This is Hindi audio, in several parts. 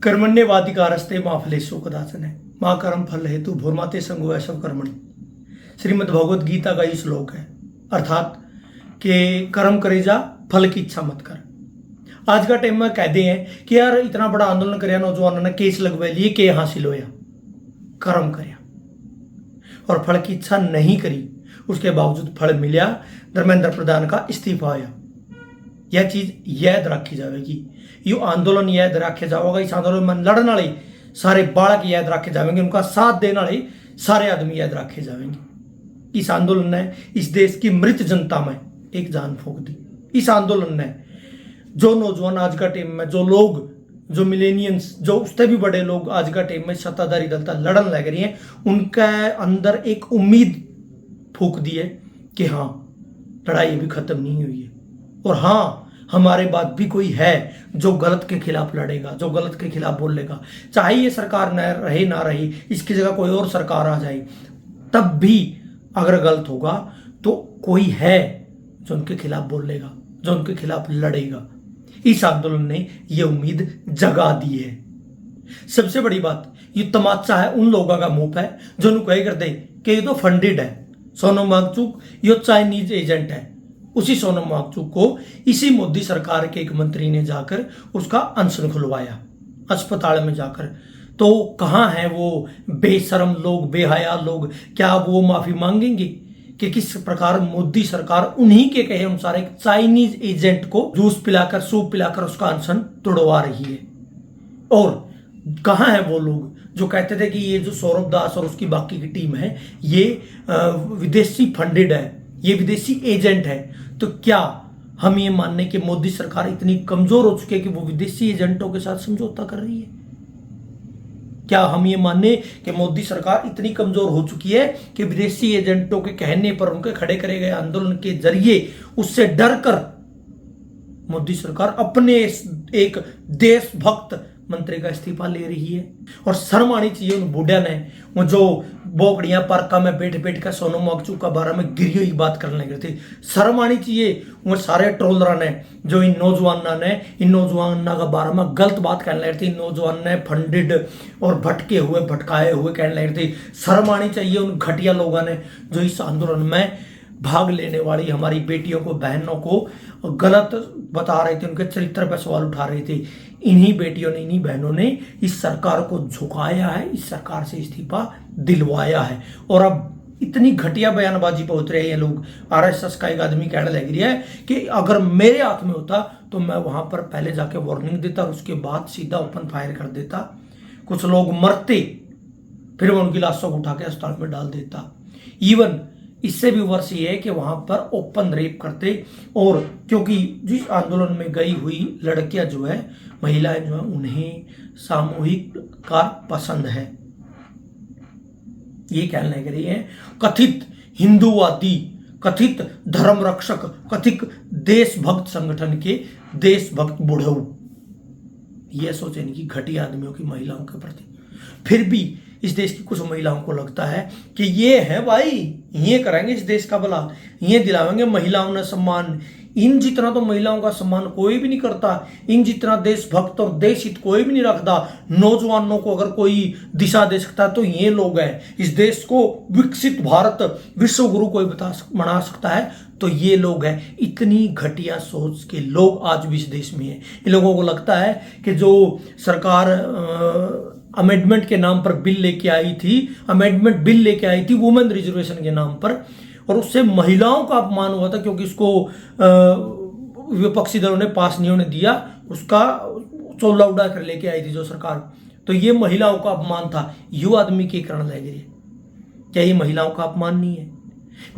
कर्मण्यवादी कारस्ते माँ फलेषु कदाचन है, माँ कर्म फल हेतु भूर्माते संगो ऐसव कर्मणि। श्रीमद् भगवत गीता का ये श्लोक है, अर्थात कि कर्म करे जा, फल की इच्छा मत कर। आज का टाइम में कहते हैं कि यार इतना बड़ा आंदोलन कराया, नौजवानों ने केस लगवा लिए, के हासिल होया, कर्म कराया और फल की इच्छा नहीं करी, उसके बावजूद फल मिला, धर्मेंद्र प्रधान का इस्तीफा आया। यह चीज याद रखी जाएगी, यो आंदोलन याद रखे जाओगा। इस आंदोलन में लड़ने वाले सारे बालक याद रखे जाएंगे, उनका साथ देने वाले सारे आदमी याद रखे जाएंगे। इस आंदोलन ने इस देश की मृत जनता में एक जान फूंक दी। इस आंदोलन ने जो नौजवान आज का टाइम में, जो लोग, जो मिलेनियंस, जो उससे भी बड़े लोग आज का टाइम में सत्ताधारी दल तक लड़न लग रही हैं, उनके अंदर एक उम्मीद फूंक दी है कि हाँ, लड़ाई अभी खत्म नहीं हुई है और हाँ, हमारे बाद भी कोई है जो गलत के खिलाफ लड़ेगा, जो गलत के खिलाफ बोलेगा। चाहे ये सरकार न रहे ना रहे, इसकी जगह कोई और सरकार आ जाए, तब भी अगर गलत होगा तो कोई है जो उनके खिलाफ बोलेगा, जो उनके खिलाफ लड़ेगा। इस आंदोलन ने ये उम्मीद जगा दी है। सबसे बड़ी बात, ये तमाचा है उन लोगों का मुंह पे जो उन्हें कह करते कि ये तो फंडेड है, सोनम वांगचुक ये चाइनीज एजेंट है। उसी सोनम वांगचुक को इसी मोदी सरकार के एक मंत्री ने जाकर उसका अनशन खुलवाया अस्पताल में जाकर। तो कहाँ है वो बेशरम लोग, बेहया लोग? क्या वो माफी मांगेंगे कि किस प्रकार मोदी सरकार उन्हीं के कहे अनुसार एक चाइनीज एजेंट को जूस पिलाकर, सूप पिलाकर उसका अनशन तोड़वा रही है? और कहाँ है वो लोग जो कहते थे कि ये जो सौरभ दास और उसकी बाकी की टीम है, ये विदेशी फंडेड है, ये विदेशी एजेंट है? तो क्या हम ये मानने कि मोदी सरकार इतनी कमजोर हो चुकी है कि वो विदेशी एजेंटों के साथ समझौता कर रही है? क्या हम ये मानने कि मोदी सरकार इतनी कमजोर हो चुकी है कि विदेशी एजेंटों के कहने पर, उनके खड़े करे गए आंदोलन के जरिए उससे डरकर मोदी सरकार अपने एक देशभक्त मंत्री का इस्तीफा ले रही है? और शर्म आनी चाहिए उन बुढ़िया ने, वो जो बोकड़ियां पार्का में बैठ बैठ कर सोनम वांगचुक का बारे में गिरी हुई बात करने लगे थे। शर्म आनी चाहिए वो सारे ट्रोलर ने जो इन नौजवानों का बारे में गलत बात कहने लगे थे। इन नौजवान ने फंडेड और भटके हुए, भटकाए हुए कहने लगे थे। शर्म आनी चाहिए उन घटिया लोगों ने जो इस आंदोलन में भाग लेने वाली हमारी बेटियों को, बहनों को गलत बता रहे थे, उनके चरित्र पर सवाल उठा रहे थे। इन्हीं बेटियों ने, इन्हीं बहनों ने इस सरकार को झुकाया है, इस सरकार से इस्तीफा दिलवाया है। और अब इतनी घटिया बयानबाजी पर उतरे हैं ये लोग। आरएसएस का एक आदमी कहने लग रही है कि अगर मेरे हाथ में होता तो मैं वहां पर पहले जाके वार्निंग देता और उसके बाद सीधा ओपन फायर कर देता। कुछ लोग मरते, फिर वो उनकी लाशों को उठा के अस्पताल में डाल देता। इवन इससे भी वर्ष ये है कि वहां पर ओपन रेप करते। और क्योंकि जिस आंदोलन में गई हुई लड़कियां जो है, महिलाएं जो है, उन्हें सामूहिक कार पसंद है, ये कहने लग रही है। कथित हिंदूवादी, कथित धर्म रक्षक, कथित देशभक्त संगठन के देशभक्त बुढ़ऊ ये सोचे नहीं कि घटिया आदमियों की, महिलाओं के प्रति। फिर भी इस देश की कुछ महिलाओं को लगता है कि ये है भाई, ये करेंगे इस देश का भला, ये दिलावेंगे महिलाओं ने सम्मान। इन जितना तो महिलाओं का सम्मान कोई भी नहीं करता, इन जितना देशभक्त और देश हित कोई भी नहीं रखता। नौजवानों को अगर कोई दिशा दे सकता है तो ये लोग हैं। इस देश को विकसित भारत, विश्व गुरु कोई बना सकता है तो ये लोग हैं। इतनी घटिया सोच के लोग आज भी इस देश में हैं। इन लोगों को लगता है कि जो सरकार अमेंडमेंट के नाम पर बिल लेके आई थी, अमेंडमेंट बिल लेके आई थी वुमेन रिजर्वेशन के नाम पर, और उससे महिलाओं का अपमान हुआ था क्योंकि उसको विपक्षी दलों ने पास नहीं होने दिया, उसका चोला उड़ा कर लेके आई थी जो सरकार। तो ये महिलाओं का अपमान था। यू आदमी के कारण लग रही है, क्या ये महिलाओं का अपमान नहीं है?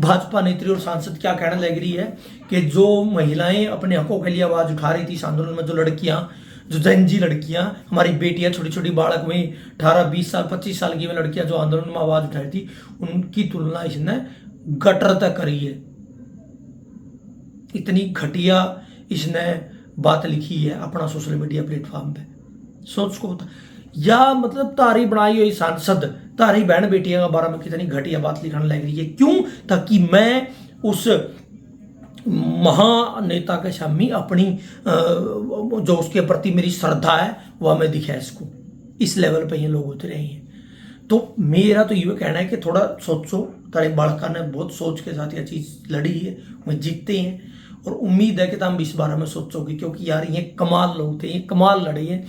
भाजपा नेत्री और सांसद क्या कहने लग रही है कि जो महिलाएं अपने हकों के लिए आवाज उठा रही थी इस आंदोलन में, जो लड़कियां, जो जनजी लड़कियां, हमारी बेटियां, छोटी छोटी बालक में 18, 20 साल, 25 साल की लड़कियां जो आंदोलन में आवाज उठाई थी, उनकी तुलना इसने गटर तक करी है। इतनी घटिया इसने बात लिखी है अपना सोशल मीडिया प्लेटफॉर्म पे। सोच को बता, या मतलब तारी बनाई हुई सांसद तारी बहन बेटियों के बारे में कितनी घटिया बात लिखने लग रही है। क्यों? ताकि मैं उस महानेता के सामने अपनी जो उसके प्रति मेरी श्रद्धा है वह मैं दिखा इसको, इस लेवल पे ये लोग उतरे हैं। तो मेरा तो ये कहना है कि थोड़ा सोचो, तारे बालका ने बहुत सोच के साथ यह चीज़ लड़ी है, वह जीतते हैं और उम्मीद है कि तुम इस बारे में सोचोगे, क्योंकि यार ये कमाल लोग थे, ये कमाल लड़े हैं।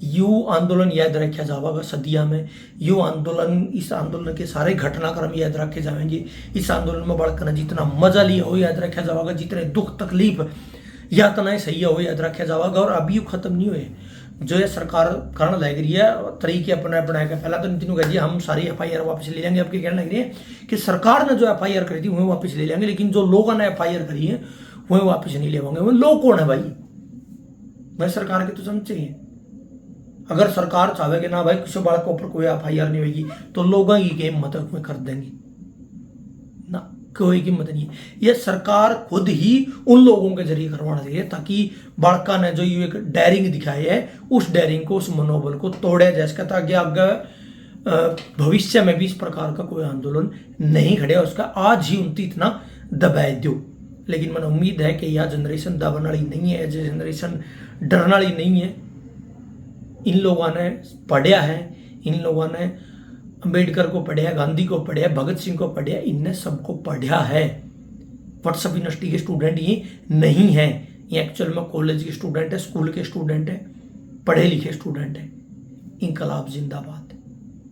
यू आंदोलन याद रखा जाएगा सदिया में, यू आंदोलन, इस आंदोलन के सारे घटनाक्रम याद रखे जाएंगे। इस आंदोलन में बालका ने जितना मजा लिया हो याद रखा जाएगा, जितने दुख तकलीफ यातनाएं सही हो याद रखा जाएगा। और अभी खत्म नहीं हुए, जो ये सरकार करने लग रही है तरीके अपने के, पहला तो नितिन कह दिया हम सारी FIR वापस ले लेंगे, अब क्या कहने लग रही है कि सरकार ने जो FIR करी थी वह वापस ले लेंगे, लेकिन जो लोगों ने FIR करी है वह वापस नहीं लेवांगे। वो लोग कौन है भाई? भाई सरकार के तो समझिए, अगर सरकार चाहे कि ना भाई किसी बालक के ऊपर कोई FIR नहीं होगी तो लोगों की कीमत में कर देंगे ना, कोई कीमत नहीं है। यह सरकार खुद ही उन लोगों के जरिए करवाना चाहिए ताकि बालका ने जो ये एक डेयरिंग दिखाई है उस डेयरिंग को, उस मनोबल को तोड़े जैसे, ताकि आगे भविष्य में भी इस प्रकार का कोई आंदोलन नहीं खड़े, उसका आज ही उनती इतना दबाए दो। लेकिन मैंने उम्मीद है कि यह जनरेशन दबन वाली नहीं है, यह जनरेशन डरने वाली नहीं है। इन लोगों ने पढ़िया है, इन लोगों ने अंबेडकर को पढ़िया, गांधी को पढ़िया, भगत सिंह को पढ़िया, इनने सबको पढ़िया है। व्हाट्सएप यूनिवर्सिटी के स्टूडेंट ये नहीं है, ये एक्चुअल में कॉलेज के स्टूडेंट है, स्कूल के स्टूडेंट है, पढ़े लिखे स्टूडेंट है। इनकलाब जिंदाबाद।